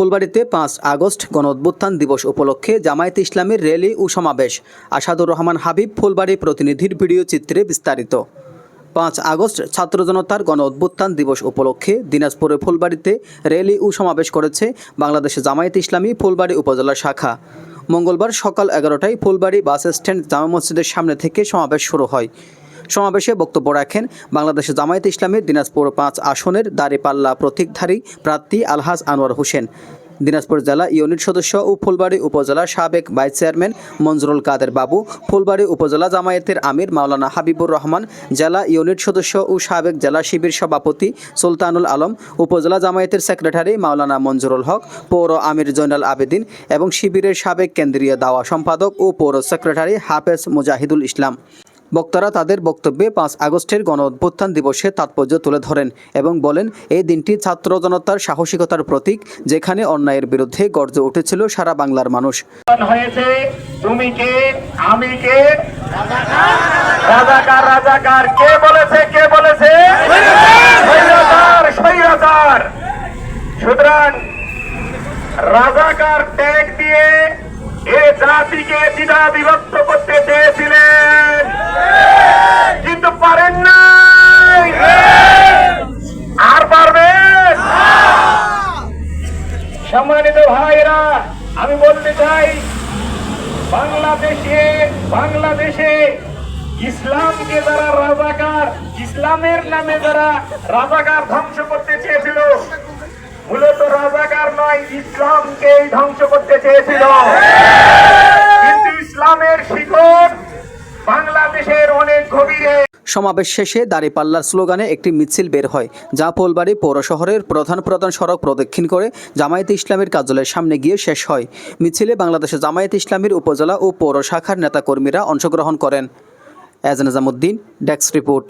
ফুলবাড়ীতে ৫ August গণঅভ্যুত্থান দিবস উপলক্ষে জামায়াতে ইসলামীর র্যালি ও সমাবেশ। আসাদুর রহমান হাবিব, ফুলবাড়ী প্রতিনিধির ভিডিও চিত্রে বিস্তারিত। ৫ আগস্ট ছাত্র জনতার গণঅভ্যুত্থান দিবস উপলক্ষে দিনাজপুরের ফুলবাড়ীতে র্যালি ও সমাবেশ করেছে বাংলাদেশ জামায়াতে ইসলামী ফুলবাড়ী উপজেলা শাখা। মঙ্গলবার সকাল ১১টায় ফুলবাড়ী বাস স্ট্যান্ড জামা মসজিদের সামনে থেকে সমাবেশ শুরু হয়। সমাবেশে বক্তব্য রাখেন বাংলাদেশ জামায়াতে ইসলামীর দিনাজপুর ৫ আসনের দাঁড়িপাল্লা প্রতীকধারী প্রার্থী আলহাজ আনোয়ার হোসেন, দিনাজপুর জেলা ইউনিট সদস্য ও ফুলবাড়ী উপজেলা সাবেক ভাইস চেয়ারম্যান মঞ্জুরুল কাদের বাবু, ফুলবাড়ী উপজেলা জামায়াতের আমির মাওলানা হাবিবুর রহমান, জেলা ইউনিট সদস্য ও সাবেক জেলা শিবির সভাপতি সুলতানুল আলম, উপজেলা জামায়াতের সেক্রেটারি মাওলানা মঞ্জুরুল হক, পৌর আমির জয়নাল আবেদিন এবং শিবিরের সাবেক কেন্দ্রীয় দাওয়া সম্পাদক ও পৌর সেক্রেটারি হাফেজ মুজাহিদুল ইসলাম। বক্তারা তাদের বক্তব্যে ৫ আগস্টের গণঅভ্যুত্থান দিবসের তাৎপর্য তুলে ধরেন এবং বলেন, এই দিনটি ছাত্র জনতার সাহসিকতার প্রতীক, যেখানে অন্যায়ের বিরুদ্ধে গর্জে উঠেছিল সারা বাংলার মানুষ। হয়েছে তুমি কে, আমি কে, রাজাকার রাজাকার কে বলেছে, কে বলেছে? স্বৈরাচার, স্বৈরাচার। সুতরাং রাজাকার ট্যাগ দিয়ে এ জাতিকে দ্বিধা বিভক্ত করতে চেয়েছিলেন, কিন্তু পারেন নাই। আর পারবেন? সম্মানিত ভাইরা, আমি বলতে চাই, বাংলাদেশে ইসলামকে যারা রাজাকার, ইসলামের নামে যারা রাজাকার ধ্বংস করতে চেয়েছিল, মূলত রাজাকার নয়, ইসলামকেই ধ্বংস করতে চেয়েছিল। কিন্তু ইসলামের শিকড় বাংলাদেশের অনেক গভীরে। সমাবেশ শেষে দাঁড়িপাল্লার স্লোগানে একটি মিছিল বের হয়, যা ফুলবাড়ী পৌর শহরের প্রধান সড়ক প্রদক্ষিণ করে জামায়াতে ইসলামীর কার্যালয়ের সামনে গিয়ে শেষ হয়। মিছিলে বাংলাদেশের জামায়াতে ইসলামীর উপজেলা ও পৌর শাখার নেতাকর্মীরা অংশগ্রহণ করেন। এজ নিজামুদ্দিন, ডেস্ক রিপোর্ট।